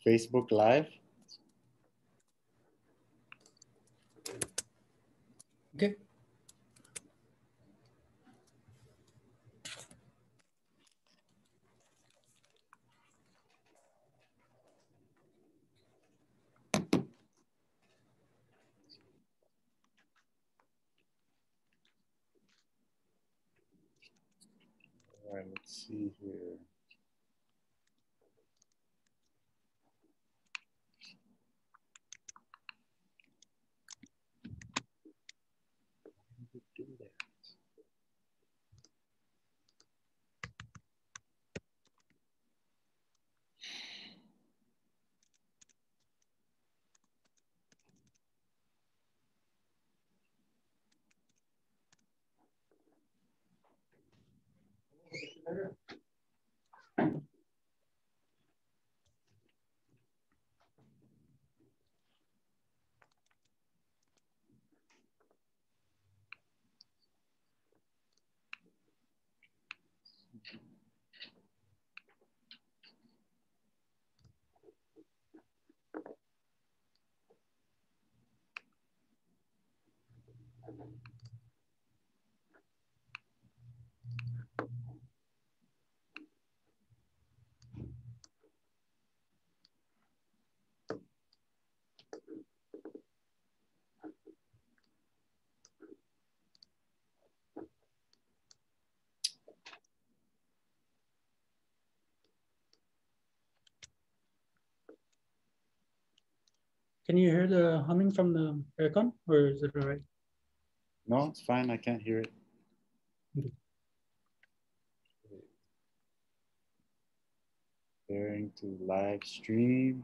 Facebook Live. Okay. All right, let's see here. Do that. Can you hear the humming from the aircon, or is it all right? No, it's fine. I can't hear it. Okay. Preparing to live stream.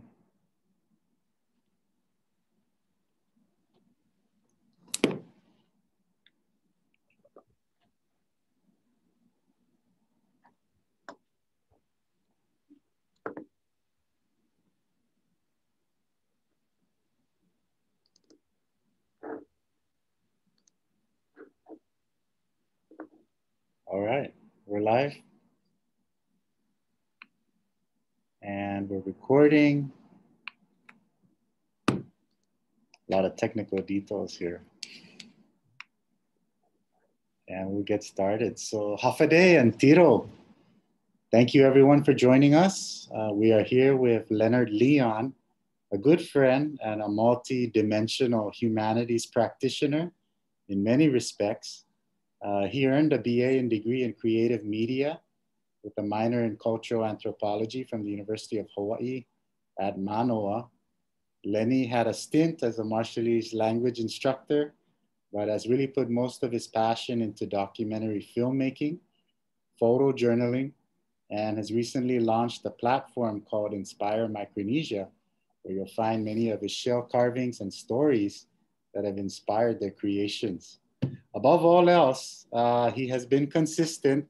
All right, we're live. And we're recording. A lot of technical details here. And we'll get started. So Hafade and Tiro, thank you everyone for joining us. We are here with Leonard Leon, a good friend and a multi-dimensional humanities practitioner in many respects. He earned a BA and degree in creative media with a minor in cultural anthropology from the University of Hawaii at Manoa. Lenny had a stint as a Marshallese language instructor, but has really put most of his passion into documentary filmmaking, photojournaling, and has recently launched a platform called Inspire Micronesia, where you'll find many of his shell carvings and stories that have inspired their creations. Above all else, he has been consistent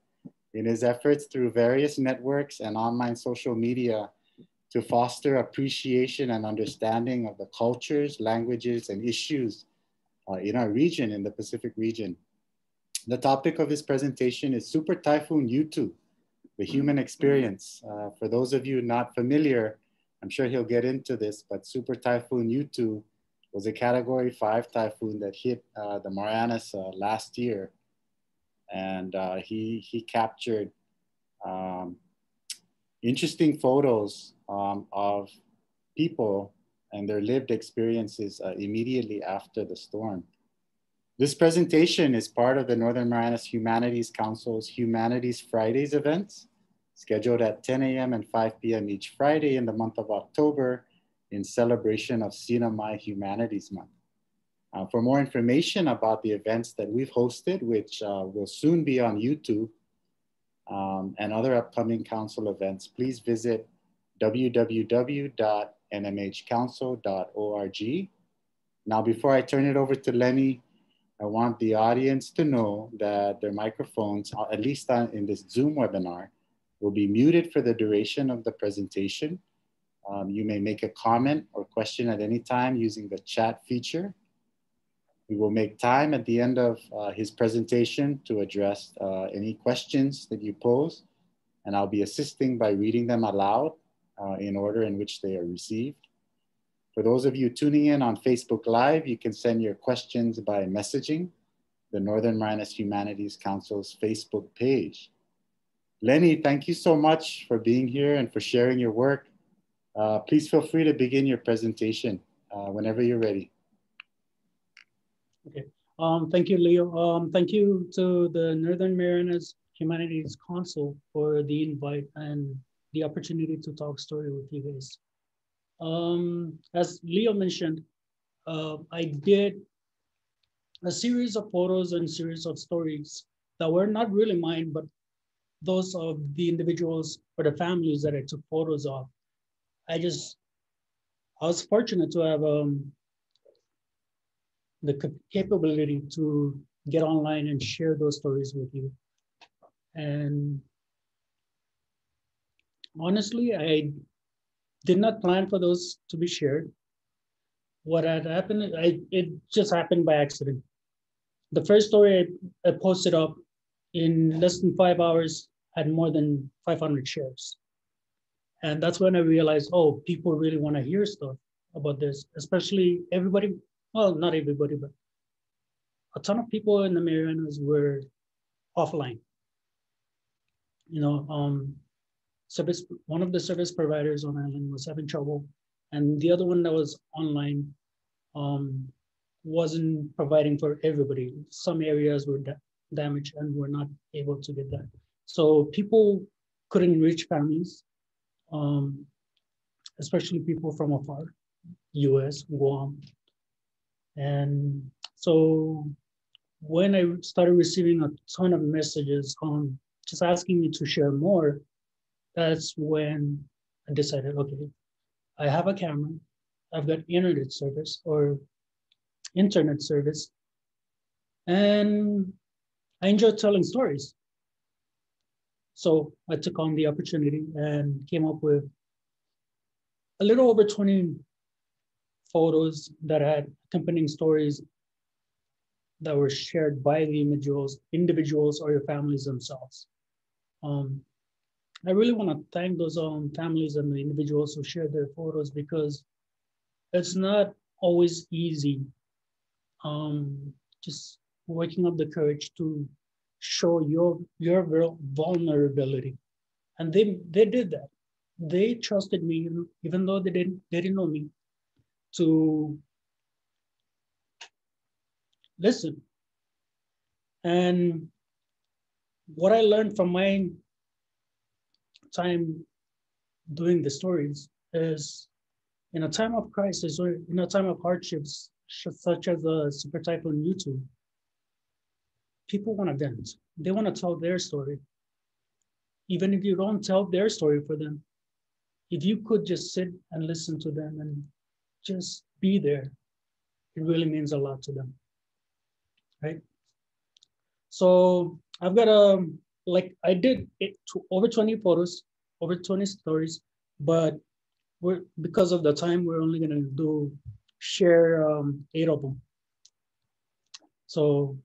in his efforts through various networks and online social media to foster appreciation and understanding of the cultures, languages, and issues in our region, in the Pacific region. The topic of his presentation is Super Typhoon Yutu, the human experience. For those of you not familiar, I'm sure he'll get into this, but Super Typhoon Yutu was a Category 5 typhoon that hit the Marianas last year. And he captured interesting photos of people and their lived experiences immediately after the storm. This presentation is part of the Northern Marianas Humanities Council's Humanities Fridays events, scheduled at 10 a.m. and 5 p.m. each Friday in the month of October in celebration of CNMI Humanities Month. For more information about the events that we've hosted, which will soon be on YouTube, and other upcoming council events, please visit www.nmhcouncil.org. Now, before I turn it over to Lenny, I want the audience to know that their microphones, at least in this Zoom webinar, will be muted for the duration of the presentation. You may make a comment or question at any time using the chat feature. We will make time at the end of his presentation to address any questions that you pose, and I'll be assisting by reading them aloud in order in which they are received. For those of you tuning in on Facebook Live, you can send your questions by messaging the Northern Marianas Humanities Council's Facebook page. Lenny, thank you so much for being here and for sharing your work. Please feel free to begin your presentation whenever you're ready. Okay. Thank you, Leo. Thank you to the Northern Marianas Humanities Council for the invite and the opportunity to talk story with you guys. As Leo mentioned, I did a series of photos and series of stories that were not really mine, but those of the individuals or the families that I took photos of. I was fortunate to have the capability to get online and share those stories with you. And honestly, I did not plan for those to be shared. What had happened, it just happened by accident. The first story I posted up in less than 5 hours had more than 500 shares. And that's when I realized, oh, people really want to hear stuff about this, especially everybody, well, not everybody, but a ton of people in the Marianas were offline. You know, one of the service providers on island was having trouble, and the other one that was online wasn't providing for everybody. Some areas were damaged and were not able to get that. So people couldn't reach families, especially people from afar, US, Guam. And so when I started receiving a ton of messages on just asking me to share more, that's when I decided, okay, I have a camera, I've got internet service, and I enjoy telling stories. So I took on the opportunity and came up with a little over 20 photos that had accompanying stories that were shared by the individuals or your families themselves. I really want to thank those families and the individuals who shared their photos, because it's not always easy just waking up the courage to show your vulnerability. And they did that. They trusted me, even though they didn't know me, to listen. And what I learned from my time doing the stories is, in a time of crisis or in a time of hardships, such as the Super Typhoon Yutu, people want to vent. They want to tell their story. Even if you don't tell their story for them, if you could just sit and listen to them and just be there, it really means a lot to them, right? So I've got I did over 20 photos, over 20 stories, but because of the time, we're only gonna share 8 of them. So,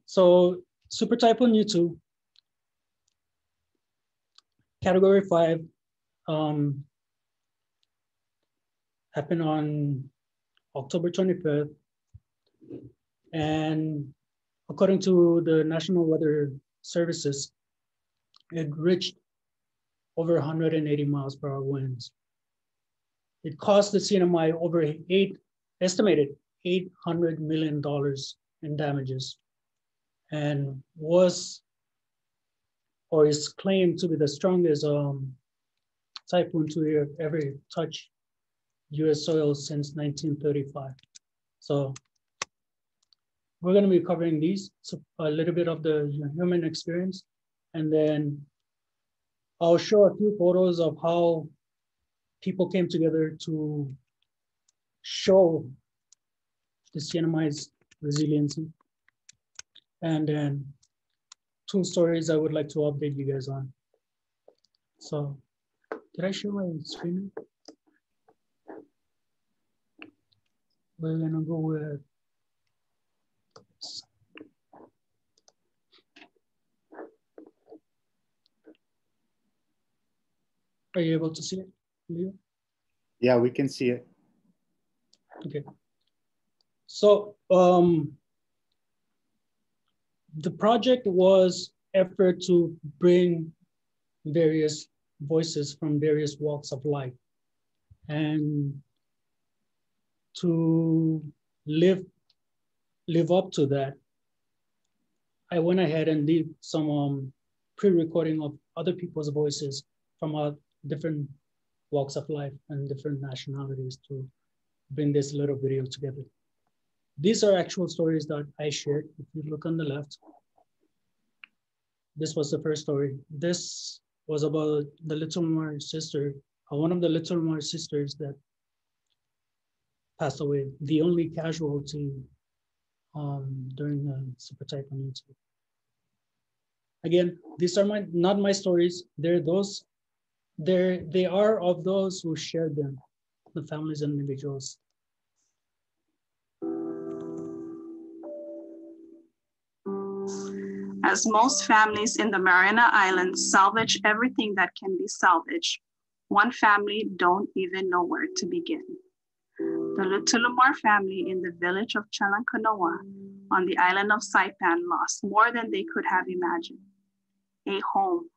so Super Typhoon Yutu, category 5, happened on October 25th. And according to the National Weather Services, it reached over 180 miles per hour winds. It cost the CNMI over estimated $800 million in damages, and is claimed to be the strongest typhoon to ever touch US soil since 1935. So we're going to be covering these, so a little bit of the human experience, and then I'll show a few photos of how people came together to show the CNMI's resiliency, and then 2 stories I would like to update you guys on. So, did I share my screen? We're gonna go with, Are you able to see it, Leo? Yeah, we can see it. Okay. So the project was effort to bring various voices from various walks of life, and to live up to that, I went ahead and did some pre-recording of other people's voices from different walks of life and different nationalities to bring this little video together. These are actual stories that I shared. If you look on the left, this was the first story. This was about the Little Mar sister, one of the Little Mar sisters that passed away, the only casualty during the Super Typhoon Yutu. Again, these are not my stories. They are of those who shared them, the families and individuals. As most families in the Mariana Islands salvage everything that can be salvaged, one family don't even know where to begin. The Lutulumar family in the village of Chalankanoa on the island of Saipan lost more than they could have imagined. A home,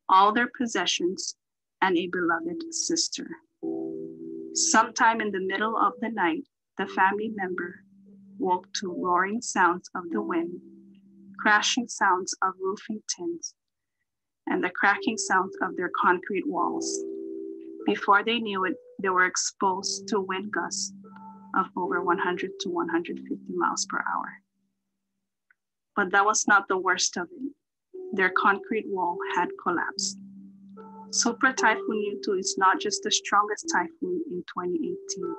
all their possessions, and a beloved sister. Sometime in the middle of the night, the family member woke to roaring sounds of the wind, crashing sounds of roofing tins, and the cracking sounds of their concrete walls. Before they knew it, they were exposed to wind gusts of over 100 to 150 miles per hour. But that was not the worst of it. Their concrete wall had collapsed. Super Typhoon Yutu is not just the strongest typhoon in 2018.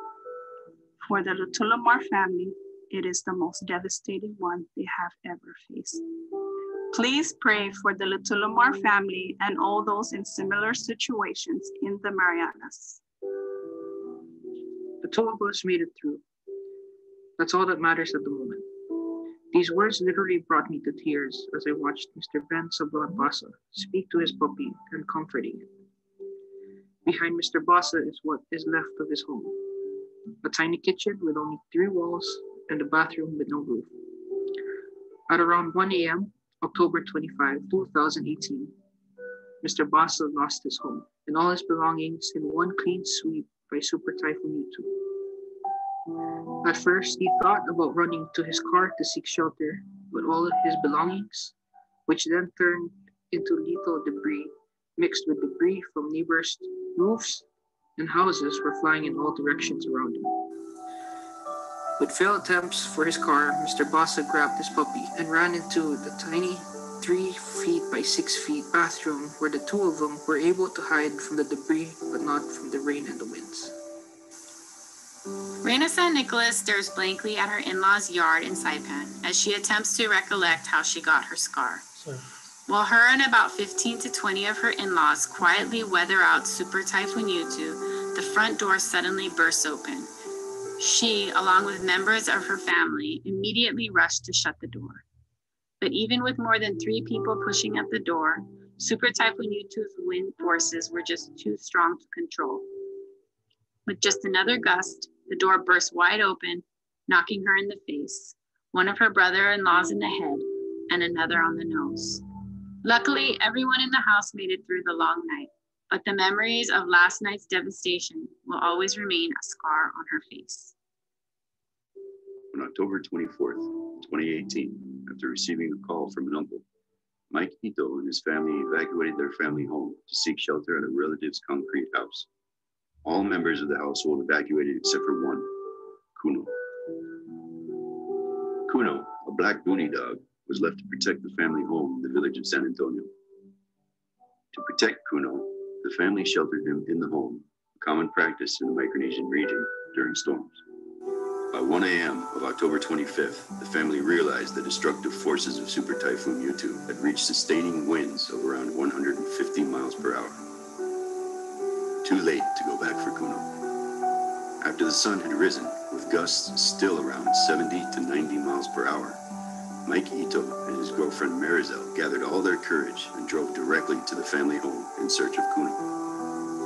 For the Lutulumar family, it is the most devastating one they have ever faced. Please pray for the Lutulumar family and all those in similar situations in the Marianas. The two of us made it through. That's all that matters at the moment. These words literally brought me to tears as I watched Mr. Ben Sablan Basa speak to his puppy and comforting it. Behind Mr. Basa is what is left of his home. A tiny kitchen with only 3 walls and a bathroom with no roof. At around 1 a.m., October 25, 2018, Mr. Basa lost his home and all his belongings in one clean sweep by Super Typhoon Yutu. At first, he thought about running to his car to seek shelter with all of his belongings, which then turned into lethal debris mixed with debris from neighbors' roofs and houses were flying in all directions around him. With failed attempts for his car, Mr. Basa grabbed his puppy and ran into the tiny 3 feet by 6 feet bathroom where the two of them were able to hide from the debris but not from the rain and the winds. Reina San Nicolas stares blankly at her in-laws' yard in Saipan as she attempts to recollect how she got her scar. While her and about 15 to 20 of her in-laws quietly weather out Super Typhoon Yutu, the front door suddenly bursts open. She, along with members of her family, immediately rushed to shut the door. But even with more than 3 people pushing at the door, Super Typhoon Yutu's wind forces were just too strong to control. With just another gust, the door burst wide open, knocking her in the face, one of her brother-in-laws in the head, and another on the nose. Luckily, everyone in the house made it through the long night, but the memories of last night's devastation will always remain a scar on her face. On October 24th, 2018, after receiving a call from an uncle, Mike Ito and his family evacuated their family home to seek shelter at a relative's concrete house. All members of the household evacuated except for one, Kuno. Kuno, a black boonie dog, was left to protect the family home in the village of San Antonio. To protect Kuno, the family sheltered him in the home, a common practice in the Micronesian region during storms. By 1 a.m. of October 25th, the family realized the destructive forces of Super Typhoon Yutu had reached sustaining winds of around 150 miles per hour. Too late to go back for Kuno. After the sun had risen, with gusts still around 70 to 90 miles per hour, Mike Ito and his girlfriend Marizel gathered all their courage and drove directly to the family home in search of Kuno.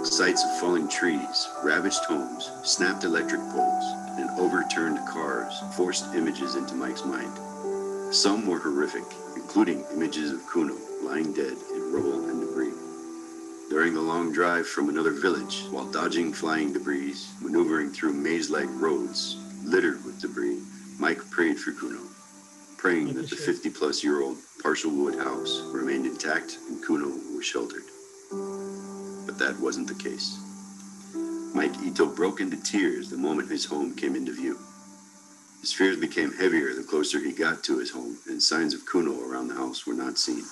Sights of falling trees, ravaged homes, snapped electric poles, and overturned cars forced images into Mike's mind. Some were horrific, including images of Kuno lying dead in rubble and debris. During the long drive from another village, while dodging flying debris, maneuvering through maze-like roads littered with debris, Mike prayed for Kuno, praying that the 50-plus-year-old partial wood house remained intact and Kuno was sheltered. But that wasn't the case. Mike Ito broke into tears the moment his home came into view. His fears became heavier the closer he got to his home, and signs of Kuno around the house were not seen.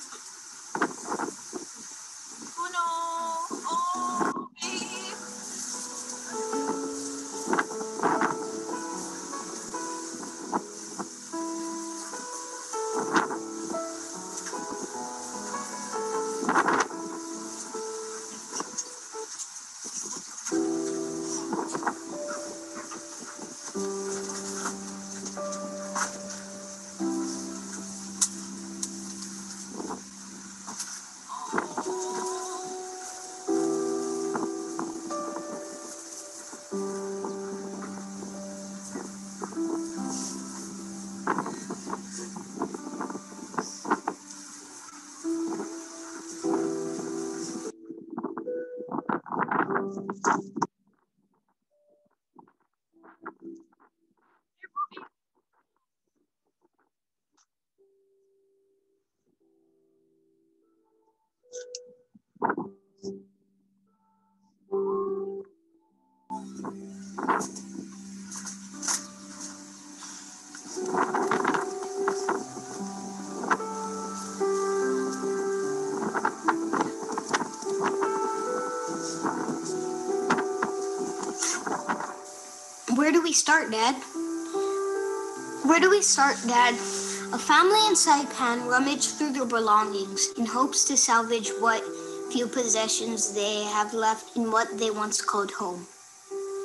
Where do we start, Dad? Where do we start, Dad? A family in Saipan rummage through their belongings in hopes to salvage what few possessions they have left in what they once called home.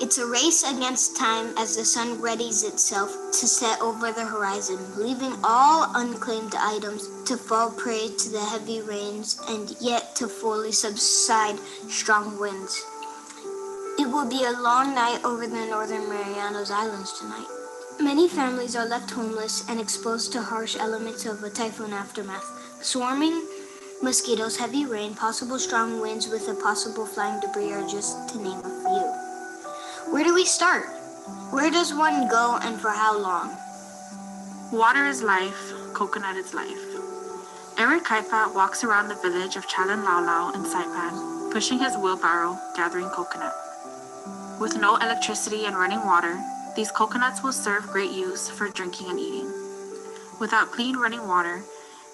It's a race against time as the sun readies itself to set over the horizon, leaving all unclaimed items to fall prey to the heavy rains and yet to fully subside strong winds. It will be a long night over the northern Marianas Islands tonight. Many families are left homeless and exposed to harsh elements of a typhoon aftermath. Swarming mosquitoes, heavy rain, possible strong winds with a possible flying debris are just to name a few. Where do we start? Where does one go and for how long? Water is life, coconut is life. Eric Kaipa walks around the village of Chalan Laulau in Saipan, pushing his wheelbarrow, gathering coconut. With no electricity and running water, these coconuts will serve great use for drinking and eating. Without clean running water,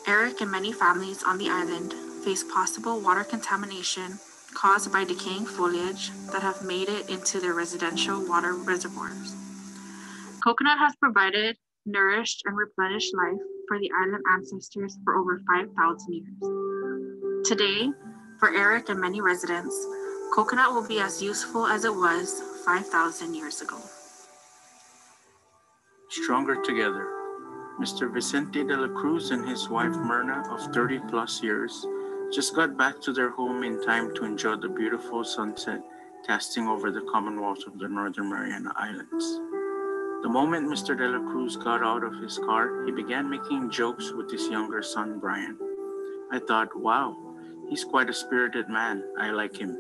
Eric and many families on the island face possible water contamination caused by decaying foliage that have made it into their residential water reservoirs. Coconut has provided, nourished, and replenished life for the island ancestors for over 5,000 years. Today, for Eric and many residents, coconut will be as useful as it was 5,000 years ago. Stronger together. Mr. Vicente de la Cruz and his wife Myrna of 30 plus years just got back to their home in time to enjoy the beautiful sunset casting over the Commonwealth of the Northern Mariana Islands. The moment Mr. de la Cruz got out of his car, he began making jokes with his younger son, Brian. I thought, wow, he's quite a spirited man. I like him.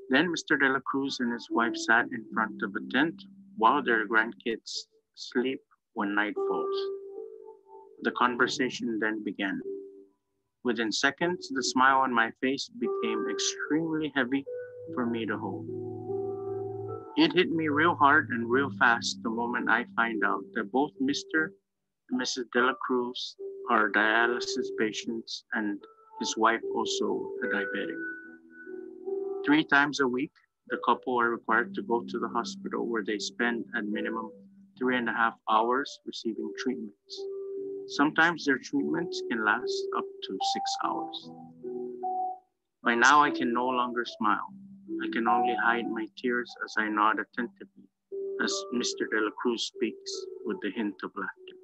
Then Mr. de la Cruz and his wife sat in front of a tent while their grandkids sleep when night falls. The conversation then began. Within seconds, the smile on my face became extremely heavy for me to hold. It hit me real hard and real fast the moment I find out that both Mr. and Mrs. de la Cruz are dialysis patients and his wife also a diabetic. 3 times a week, the couple are required to go to the hospital where they spend at minimum 3.5 hours receiving treatments. Sometimes their treatments can last up to 6 hours. By now, I can no longer smile. I can only hide my tears as I nod attentively as Mr. de la Cruz speaks with the hint of laughter.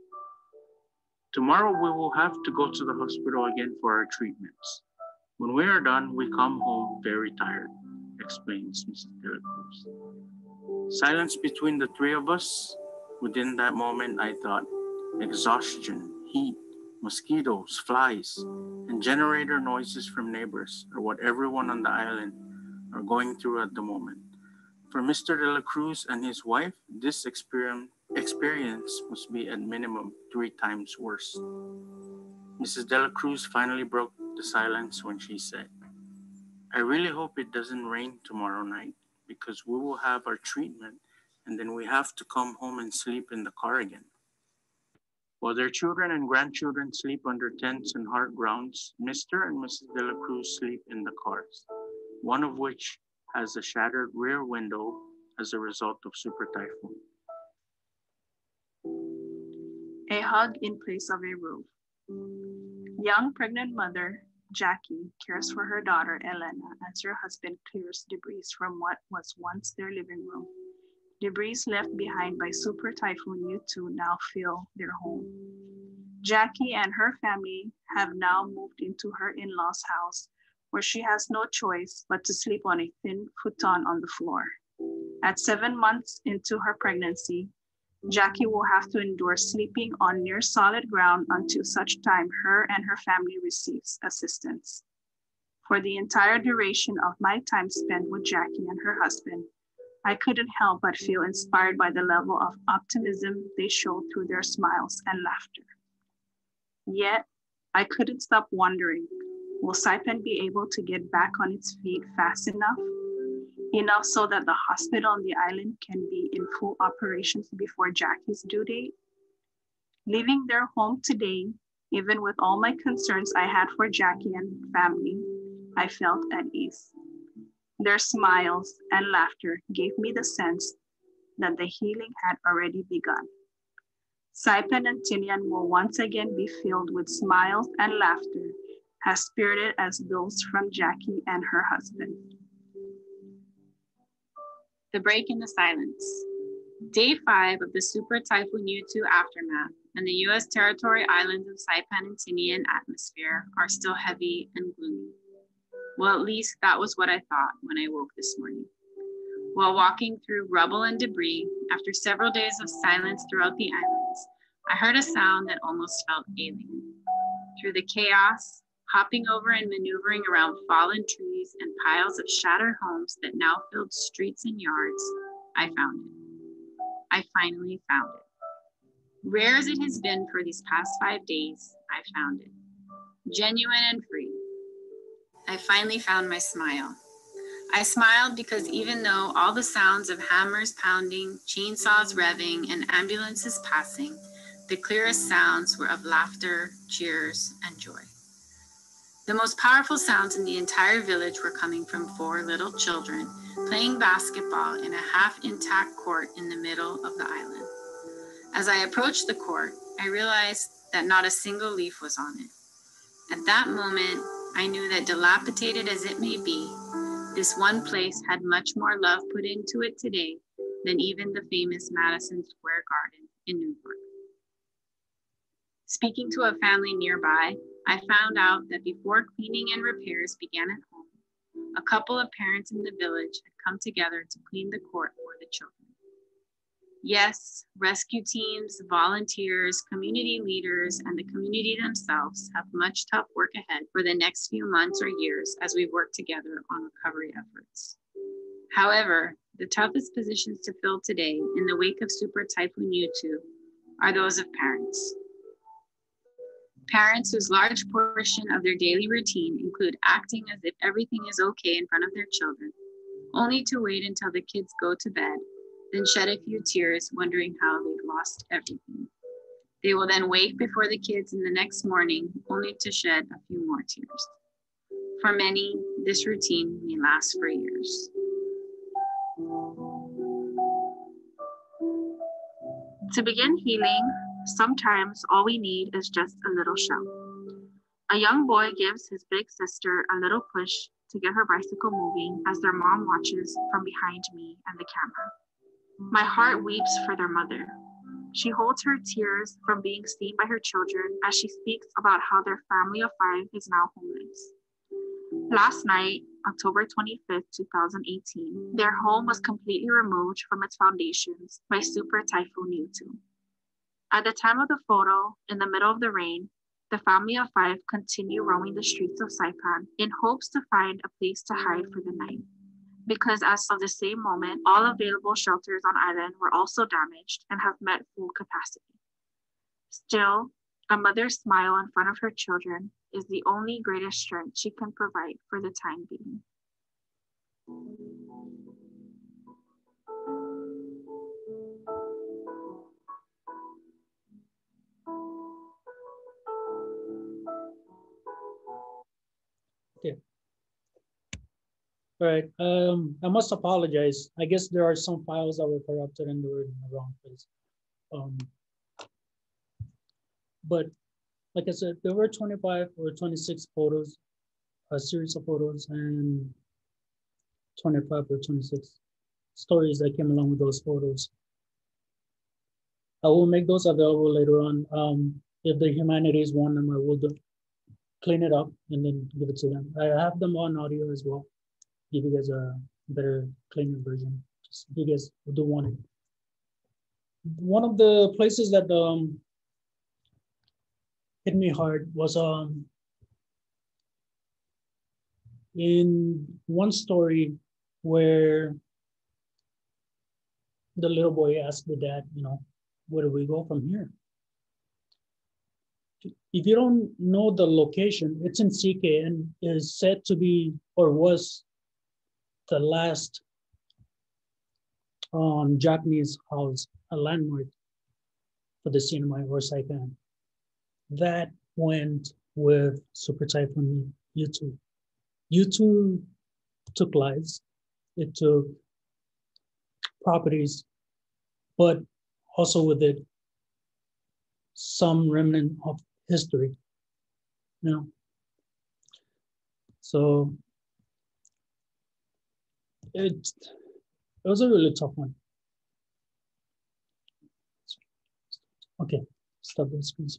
Tomorrow, we will have to go to the hospital again for our treatments. When we are done, we come home very tired, explains Mrs. De La Cruz. Silence between the three of us. Within that moment, I thought, exhaustion, heat, mosquitoes, flies, and generator noises from neighbors are what everyone on the island are going through at the moment. For Mr. De La Cruz and his wife, this experience must be at minimum 3 times worse. Mrs. De La Cruz finally broke the silence when she said, I really hope it doesn't rain tomorrow night because we will have our treatment and then we have to come home and sleep in the car again. While their children and grandchildren sleep under tents and hard grounds, Mr. and Mrs. De La Cruz sleep in the cars, one of which has a shattered rear window as a result of Super Typhoon. A hug in place of a roof. Young pregnant mother Jackie cares for her daughter Elena as her husband clears debris from what was once their living room. Debris left behind by Super Typhoon Yutu now fill their home. Jackie and her family have now moved into her in-laws' house, where she has no choice but to sleep on a thin futon on the floor. At 7 months into her pregnancy, Jackie will have to endure sleeping on near solid ground until such time her and her family receives assistance. For the entire duration of my time spent with Jackie and her husband, I couldn't help but feel inspired by the level of optimism they showed through their smiles and laughter. Yet, I couldn't stop wondering, will Saipan be able to get back on its feet fast enough? Enough so that the hospital on the island can be in full operations before Jackie's due date? Leaving their home today, even with all my concerns I had for Jackie and family, I felt at ease. Their smiles and laughter gave me the sense that the healing had already begun. Saipan and Tinian will once again be filled with smiles and laughter, as spirited as those from Jackie and her husband. The break in the silence. Day 5 of the Super Typhoon Yutu aftermath and the U.S. territory islands of Saipan and Tinian atmosphere are still heavy and gloomy. Well, at least that was what I thought when I woke this morning. While walking through rubble and debris, after several days of silence throughout the islands, I heard a sound that almost felt alien. Through the chaos, hopping over and maneuvering around fallen trees and piles of shattered homes that now filled streets and yards, I found it. I finally found it. Rare as it has been for these past 5 days, I found it. Genuine and free. I finally found my smile. I smiled because even though all the sounds of hammers pounding, chainsaws revving, and ambulances passing, the clearest sounds were of laughter, cheers, and joy. The most powerful sounds in the entire village were coming from 4 little children playing basketball in a half-intact court in the middle of the island. As I approached the court, I realized that not a single leaf was on it. At that moment, I knew that dilapidated as it may be, this one place had much more love put into it today than even the famous Madison Square Garden in Newport. Speaking to a family nearby, I found out that before cleaning and repairs began at home, a couple of parents in the village had come together to clean the court for the children. Yes, rescue teams, volunteers, community leaders, and the community themselves have much tough work ahead for the next few months or years as we work together on recovery efforts. However, the toughest positions to fill today in the wake of Super Typhoon Yutu are those of parents. Parents whose large portion of their daily routine include acting as if everything is okay in front of their children, only to wait until the kids go to bed, then shed a few tears wondering how they've lost everything. They will then wake before the kids in the next morning, only to shed a few more tears. For many, this routine may last for years. To begin healing, sometimes all we need is just a little shout. A young boy gives his big sister a little push to get her bicycle moving as their mom watches from behind me and the camera. My heart weeps for their mother. She holds her tears from being seen by her children as she speaks about how their family of 5 is now homeless. Last night, October 25th, 2018, their home was completely removed from its foundations by Super Typhoon Yutu. At the time of the photo, in the middle of the rain, the family of 5 continued roaming the streets of Saipan in hopes to find a place to hide for the night. Because as of the same moment, all available shelters on island were also damaged and have met full capacity. Still, a mother's smile in front of her children is the only greatest strength she can provide for the time being. Okay. All right. I must apologize. I guess there are some files that were corrupted and they were in the wrong place. But like I said, there were 25 or 26 photos, a series of photos, and 25 or 26 stories that came along with those photos. I will make those available later on. If the humanities want them, I will clean it up and then give it to them. I have them on audio as well. Give you guys a better, cleaner version. Just if you guys do want it. One of the places that hit me hard was in one story where the little boy asked the dad, you know, where do we go from here? If you don't know the location, it's in CK and is said to be or was the last Japanese house, a landmark for the CNMI or Saipan. That went with Super Typhoon Yutu. Yutu took lives, it took properties, but also with it some remnant of history, you know. So it was a really tough one. Okay, stop the screen.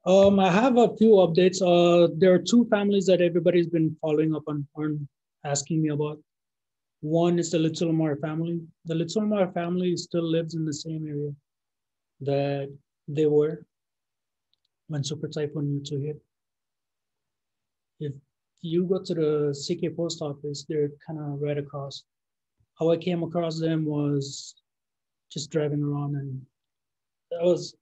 I have a few updates. There are 2 families that everybody's been following up on asking me about. One is the Little Lamar family. The Little Lamar family still lives in the same area that they were when Super Typhoon Yutu hit. If you go to the CK post office, they're kind of right across. How I came across them was just driving around, and it was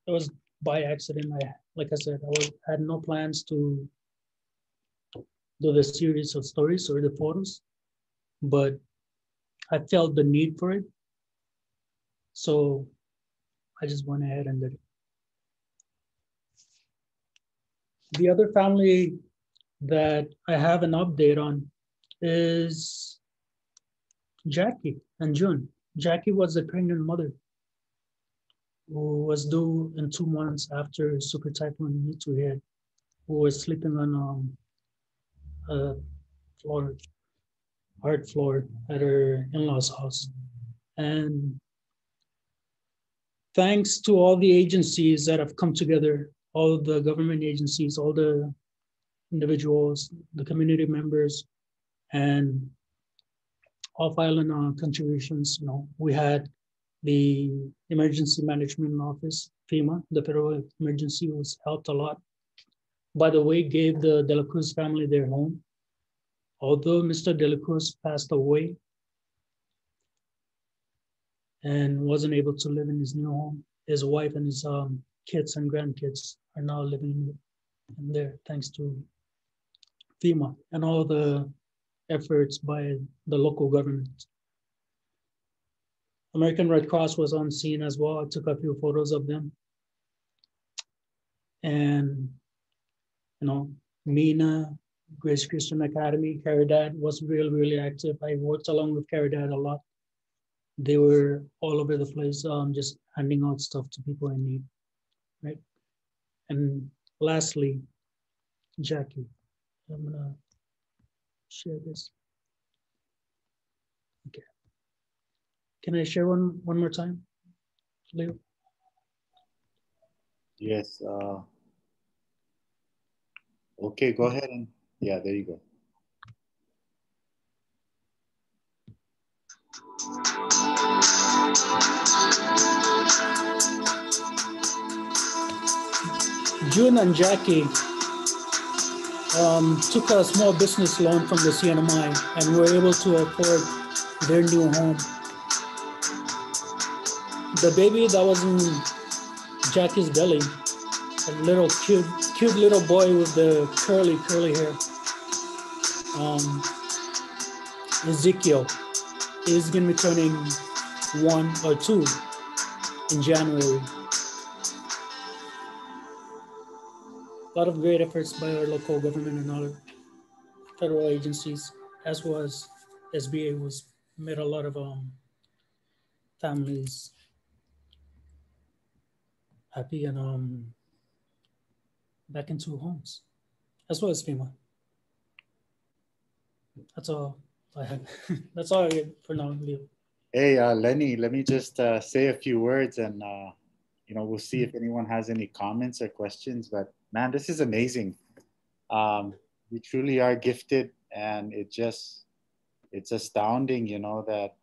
by accident. Like I said, I had no plans to do the series of stories or the photos, but I felt the need for it. So I just went ahead and did it. The other family that I have an update on is Jackie and June. Jackie was a pregnant mother who was due in 2 months after Super Typhoon Yutu hit, who was sleeping on a hard floor at her in-laws' house. And thanks to all the agencies that have come together, all the government agencies, all the individuals, the community members, and off-island contributions, you know, we had the Emergency Management Office, FEMA, the Federal Emergency, was helped a lot. By the way, gave the De La Cruz family their home. Although Mr. De La Cruz passed away and wasn't able to live in his new home, his wife and his kids and grandkids are now living in there, thanks to FEMA and all the efforts by the local government. American Red Cross was on scene as well. I took a few photos of them. And, you know, Mina, Grace Christian Academy, Caridad was really active. I worked along with Caridad a lot. They were all over the place, just handing out stuff to people in need, right? And lastly, Jackie. I'm gonna share this. Okay. Can I share one more time, Leo? Yes. Okay, go ahead and yeah, there you go. June and Jackie took a small business loan from the CNMI and were able to afford their new home. The baby that was in Jackie's belly, a little cute little boy with the curly hair, Ezekiel, is going to be turning 1 or 2 in January. A lot of great efforts by our local government and other federal agencies, as well as SBA, was made a lot of families happy and back into homes, as well as FEMA. That's all I have. That's all I get for now, Leo. Hey, Lenny, let me just say a few words and, we'll see if anyone has any comments or questions. But man, this is amazing. We truly are gifted, and it's astounding, that,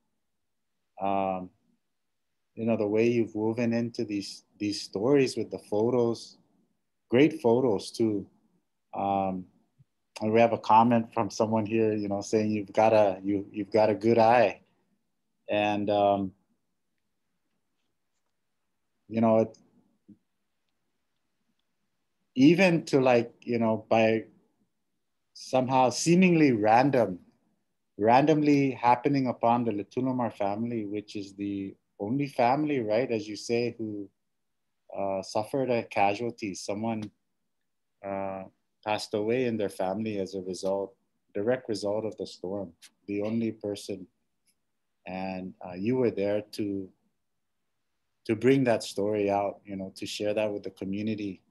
the way you've woven into these stories with the photos, great photos too. And we have a comment from someone here, saying you've got a good eye. And, even to by somehow seemingly randomly happening upon the Letulumar family, which is the only family, right, as you say, who suffered a casualty. Someone passed away in their family as a direct result of the storm. The only person, and you were there to bring that story out, to share that with the community.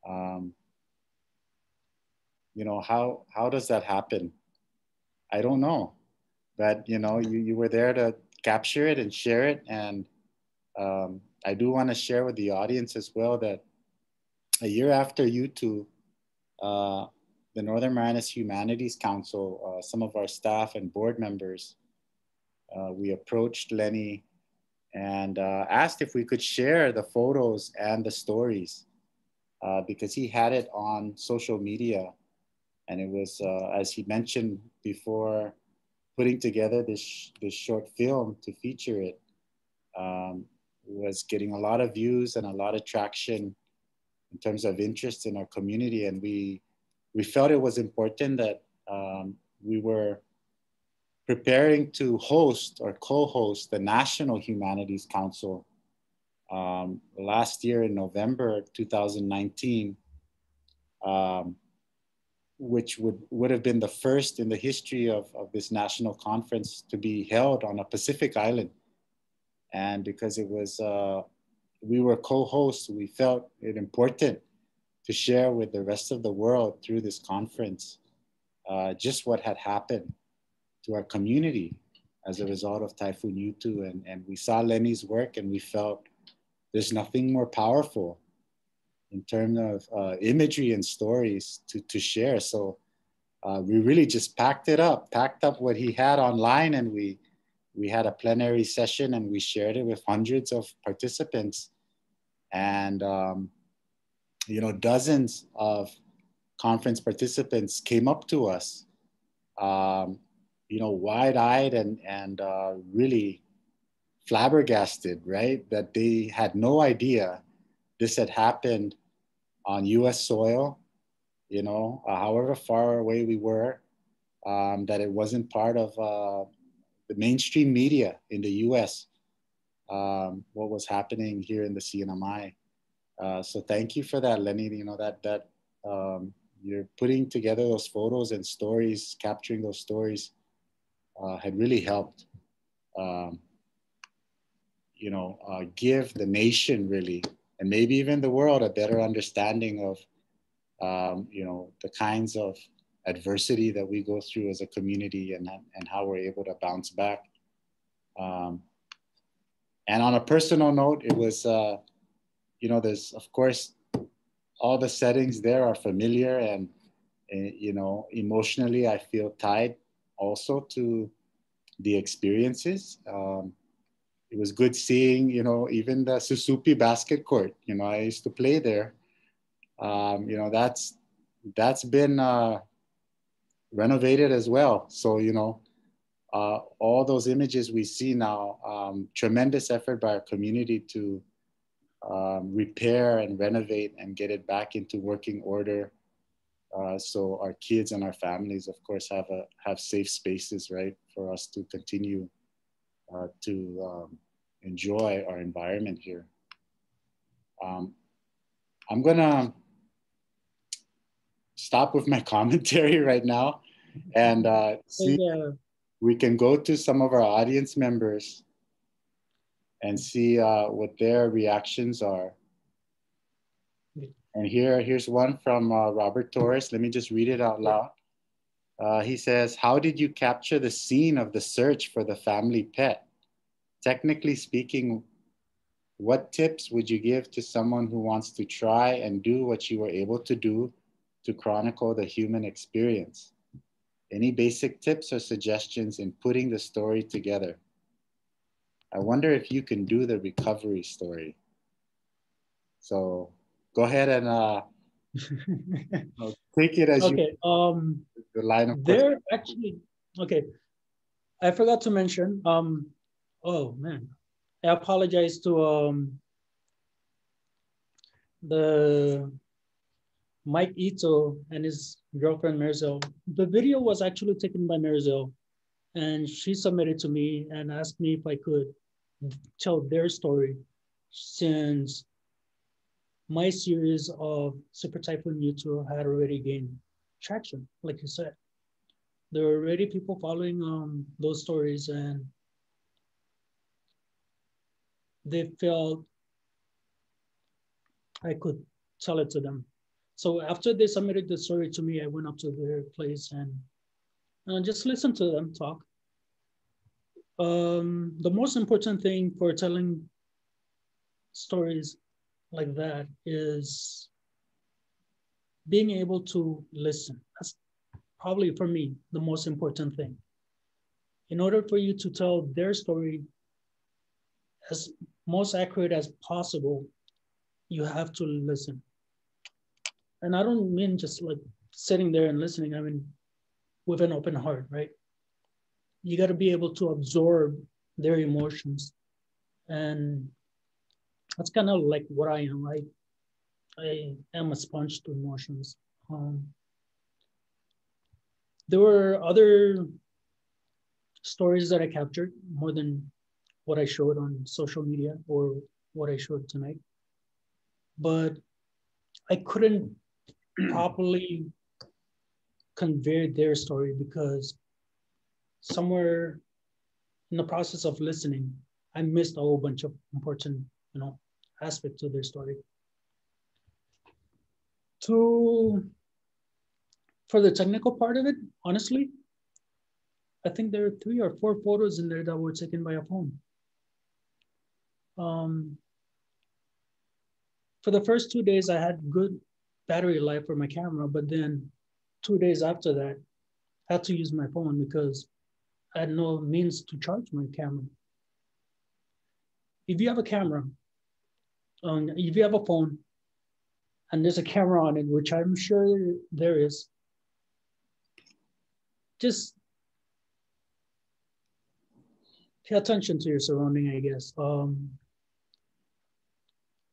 How does that happen? I don't know, but you were there to capture it and share it. And I do want to share with the audience as well that a year after Yutu, the Northern Marianas Humanities Council, some of our staff and board members, we approached Lenny and asked if we could share the photos and the stories because he had it on social media. And it was, as he mentioned before, putting together this short film to feature it, was getting a lot of views and a lot of traction in terms of interest in our community. And we felt it was important that we were preparing to host or co-host the National Humanities Council last year in November 2019. Which would have been the first in the history of this national conference to be held on a Pacific island. And because it was, we were co-hosts, we felt it important to share with the rest of the world through this conference just what had happened to our community as a result of Typhoon Yutu. And we saw Lenny's work and we felt there's nothing more powerful in terms of imagery and stories to share. So we really just packed up what he had online, and we had a plenary session and we shared it with hundreds of participants. And, dozens of conference participants came up to us, wide-eyed and really flabbergasted, right? That they had no idea this had happened on US soil, however far away we were, that it wasn't part of the mainstream media in the US, what was happening here in the CNMI. So thank you for that, Lenny. That you're putting together those photos and stories, capturing those stories had really helped, give the nation really, and maybe even the world, a better understanding of, the kinds of adversity that we go through as a community and how we're able to bounce back. And on a personal note, it was, there's, of course, all the settings there are familiar, and You know, emotionally, I feel tied also to the experiences. It was good seeing, you know, even the Susupi basket court. You know, I used to play there. You know, that's been renovated as well. So, you know, all those images we see now, tremendous effort by our community to repair and renovate and get it back into working order. So our kids and our families, of course, have safe spaces, right, for us to continue to enjoy our environment here. I'm gonna stop with my commentary right now and see if we can go to some of our audience members and see what their reactions are. And here's one from Robert Torres. Let me just read it out loud. He says, how did you capture the scene of the search for the family pet? Technically speaking, what tips would you give to someone who wants to try and do what you were able to do to chronicle the human experience? Any basic tips or suggestions in putting the story together? I wonder if you can do the recovery story. So go ahead and take it as okay. The line of there actually, okay. I forgot to mention, oh man, I apologize to the Mike Ito and his girlfriend Marizel. The video was actually taken by Marizel, and she submitted to me and asked me if I could tell their story, since my series of Super Typhoon Yutu had already gained traction, like you said. There were already people following those stories, and they felt I could tell it to them. So after they submitted the story to me, I went up to their place and just listened to them talk. The most important thing for telling stories like that is being able to listen. That's probably, for me, the most important thing. In order for you to tell their story as most accurate as possible, you have to listen. And I don't mean just like sitting there and listening. I mean, with an open heart, right? You got to be able to absorb their emotions. And that's kind of like what I am. I am a sponge to emotions. There were other stories that I captured more than what I showed on social media or what I showed tonight. But I couldn't properly convey their story because somewhere in the process of listening, I missed a whole bunch of important, aspects of their story. For the technical part of it, honestly, I think there are 3 or 4 photos in there that were taken by a phone. For the first 2 days, I had good battery life for my camera, but then 2 days after that, I had to use my phone because I had no means to charge my camera. If you have a camera, if you have a phone, and there's a camera on it, which I'm sure there is, just pay attention to your surrounding, I guess.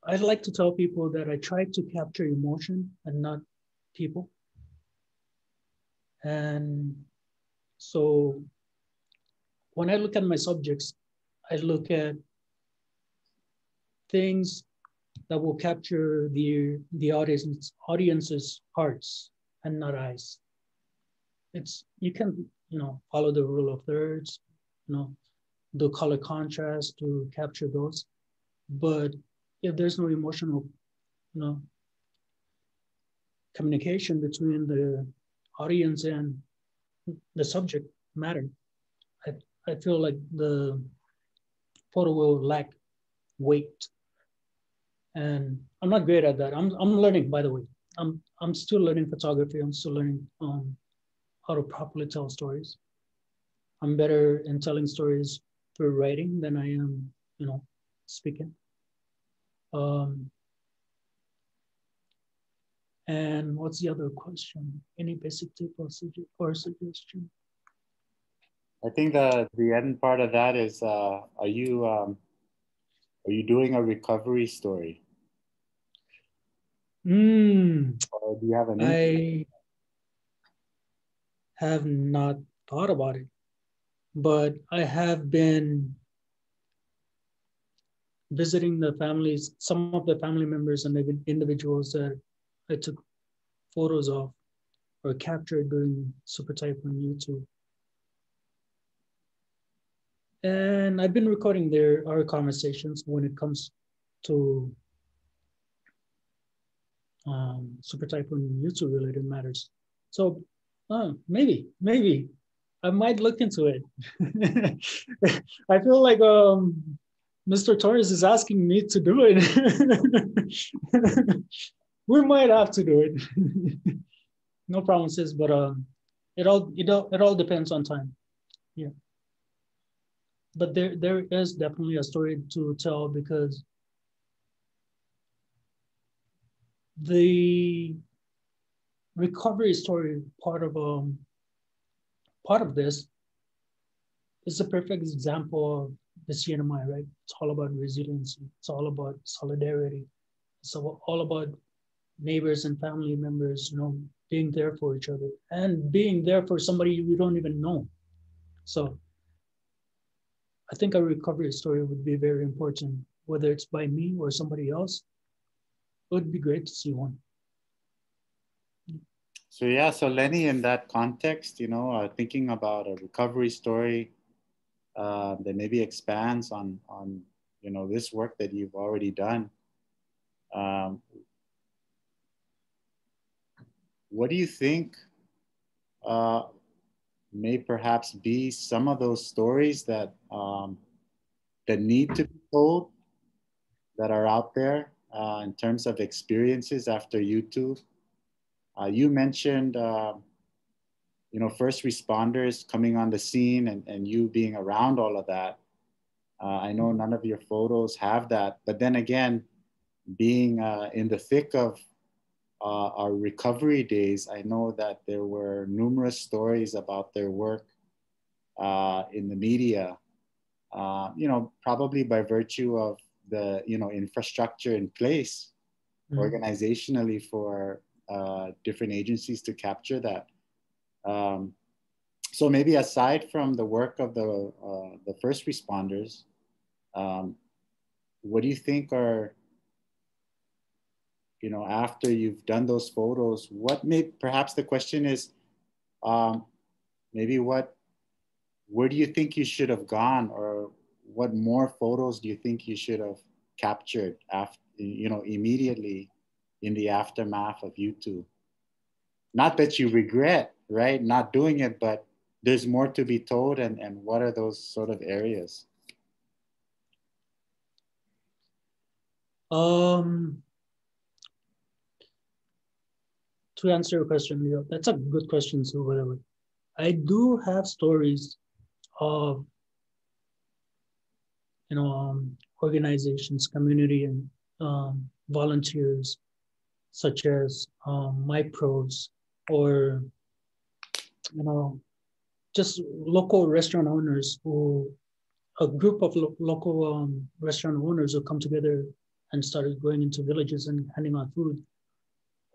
I'd like to tell people that I try to capture emotion and not people. And so when I look at my subjects, I look at things that will capture the audience's hearts and not eyes. You can follow the rule of thirds, do color contrast to capture those. But if there's no emotional, communication between the audience and the subject matter, I feel like the photo will lack weight. And I'm not great at that. I'm learning, by the way. I'm still learning photography. I'm still learning how to properly tell stories. I'm better in telling stories through writing than I am, speaking. And what's the other question? Any basic tip or suggestion? I think the end part of that is, are you doing a recovery story? Or do you have an I have not thought about it, but I have been visiting the families, some of the family members and the individuals that I took photos of or captured during Super Typhoon Yutu. And I've been recording our conversations when it comes to Super Typhoon Yutu related matters. So maybe I might look into it. I feel like Mr. Torres is asking me to do it. We might have to do it. No promises, but it all depends on time. Yeah. But there is definitely a story to tell, because the recovery story part of this is a perfect example of the CNMI, right? It's all about resiliency. It's all about solidarity. It's all about neighbors and family members, being there for each other and being there for somebody we don't even know. So I think a recovery story would be very important, whether it's by me or somebody else. It would be great to see one. So yeah, so Lenny, in that context, thinking about a recovery story that maybe expands on this work that you've already done. What do you think may perhaps be some of those stories that that need to be told, that are out there in terms of experiences after Yutu? You mentioned, first responders coming on the scene and you being around all of that. I know none of your photos have that, but then again, being in the thick of our recovery days, I know that there were numerous stories about their work in the media, probably by virtue of the, infrastructure in place organizationally for different agencies to capture that. So maybe aside from the work of the first responders, what do you think are, after you've done those photos, perhaps the question is, maybe where do you think you should have gone, or what more photos do you think you should have captured after, immediately in the aftermath of Yutu? Not that you regret, right, not doing it, but there's more to be told, and what are those sort of areas? To answer your question, Leo, that's a good question too, by the way. I do have stories of, organizations, community, and volunteers, such as my pros, or just local restaurant owners, a group of local restaurant owners who come together and started going into villages and handing out food,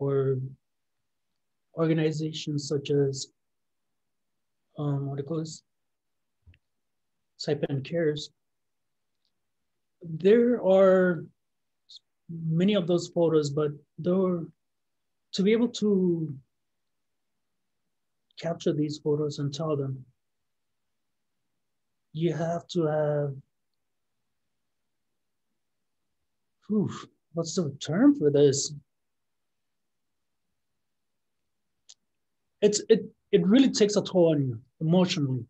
or organizations such as Saipan Cares. There are many of those photos, but to be able to capture these photos and tell them, you have to have, what's the term for this? It really takes a toll on you emotionally.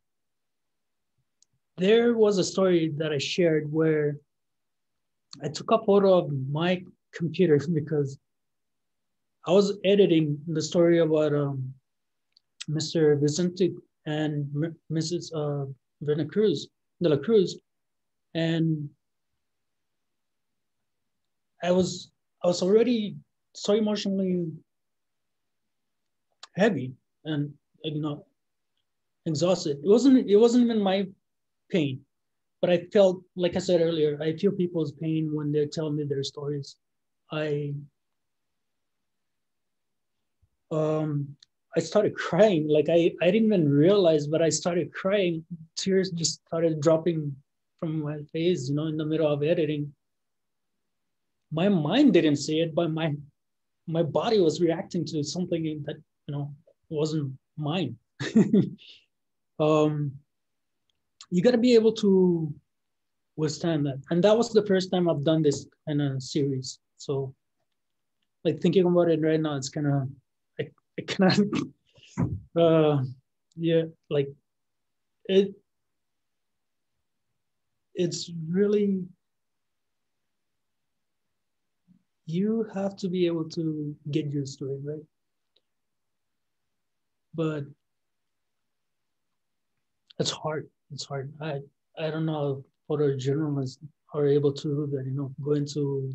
There was a story that I shared where I took a photo of my computer because I was editing the story about Mr. Vicente and Mrs. De la Cruz, and I was already so emotionally heavy and, you know, exhausted. It wasn't even my pain, but I felt, like I said earlier, I feel people's pain when they tell me their stories. I started crying. Like I didn't even realize, but I started crying. Tears just started dropping from my face, you know, in the middle of editing. My mind didn't say it, but my body was reacting to something that, you know, wasn't mine. You got to be able to withstand that. And that was the first time I've done this in a series. So, like, thinking about it right now, it's kind of, I kind of, yeah, like it's really, you have to be able to get used to it, right? But it's hard. It's hard. I don't know how other journalists are able to do that, you know, go into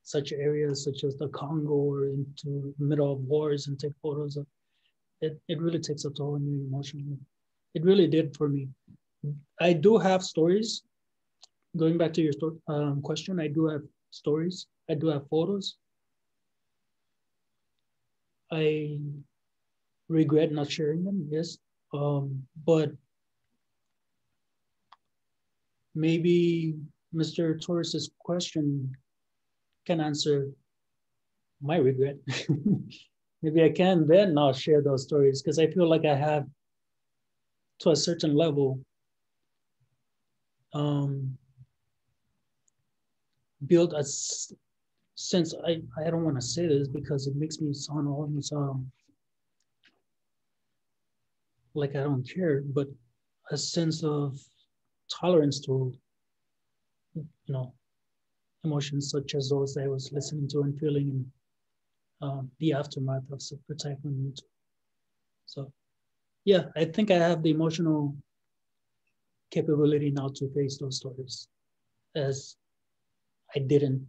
such areas such as the Congo or into the middle of wars and take photos of it. It really takes a toll on you emotionally. It really did for me. I do have stories. Going back to your question, I do have stories. I do have photos. I regret not sharing them, yes. But maybe Mr. Torres's question can answer my regret. Maybe I can then not share those stories because I feel like I have, to a certain level, built a sense. I don't want to say this because it makes me sound almost like I don't care, but a sense of tolerance to, you know, emotions such as those I was listening to and feeling in the aftermath of Super Typhoon Yutu. So, yeah, I think I have the emotional capability now to face those stories, as I didn't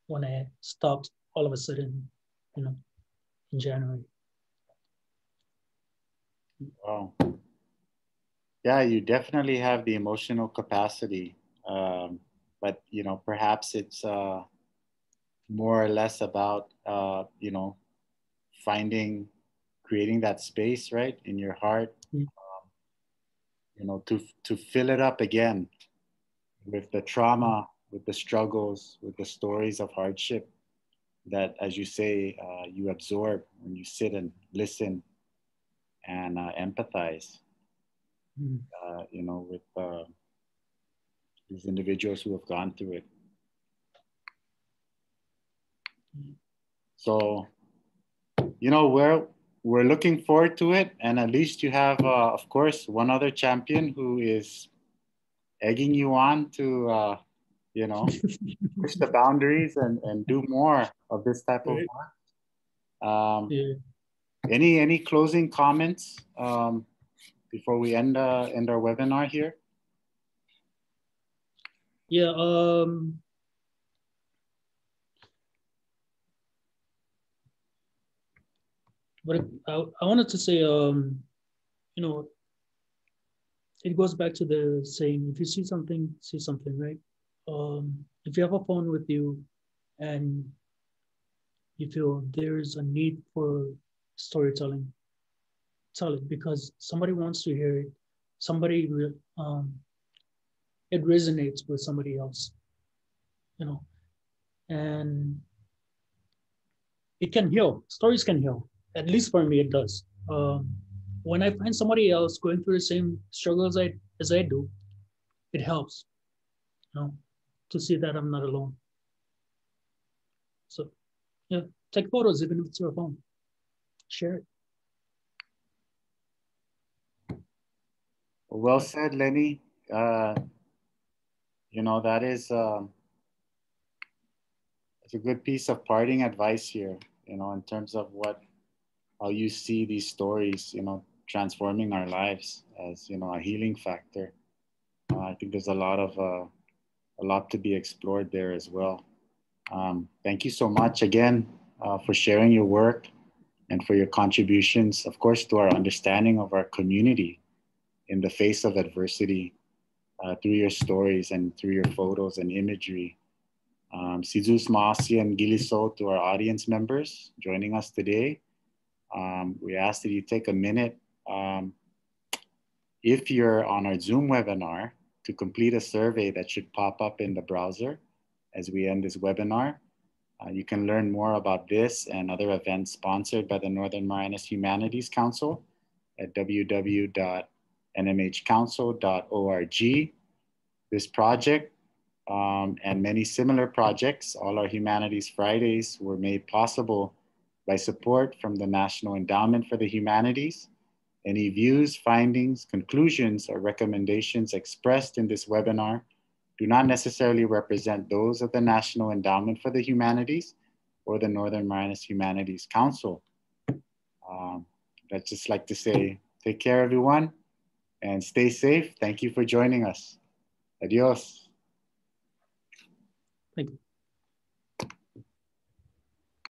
when I stopped all of a sudden, you know, in January. Wow. Yeah, you definitely have the emotional capacity. But, you know, perhaps it's more or less about, you know, creating that space, right, in your heart, you know, to fill it up again with the trauma, with the struggles, with the stories of hardship that, as you say, you absorb when you sit and listen and empathize, you know, with these individuals who have gone through it. So, you know, we're looking forward to it, and at least you have, of course, one other champion who is egging you on to, you know, push the boundaries and do more of this type of work. Any closing comments before we end our webinar here? Yeah. But I wanted to say, you know, it goes back to the saying, if you see something, right? If you have a phone with you and you feel there's a need for storytelling, tell it, because somebody wants to hear it. Somebody, it resonates with somebody else, you know, and it can heal. Stories can heal. At least for me, it does. When I find somebody else going through the same struggles as I do, it helps, you know, to see that I'm not alone. So, yeah, take photos even if it's your phone. Share it. Well said, Lenny. You know, that is it's a good piece of parting advice here. you know, in terms of how you see these stories, you know, transforming our lives as, you know, a healing factor. I think there's a lot to be explored there as well. Thank you so much again for sharing your work and for your contributions, of course, to our understanding of our community in the face of adversity through your stories and through your photos and imagery. Sizus Maasi and Giliso, to our audience members joining us today. We ask that you take a minute, if you're on our Zoom webinar, to complete a survey that should pop up in the browser as we end this webinar. You can learn more about this and other events sponsored by the Northern Marianas Humanities Council at www.nmhcouncil.org. This project and many similar projects, all our Humanities Fridays, were made possible by support from the National Endowment for the Humanities. Any views, findings, conclusions, or recommendations expressed in this webinar do not necessarily represent those of the National Endowment for the Humanities or the Northern Marianas Humanities Council. I'd just like to say, take care, everyone, and stay safe. Thank you for joining us. Adios. Thank you.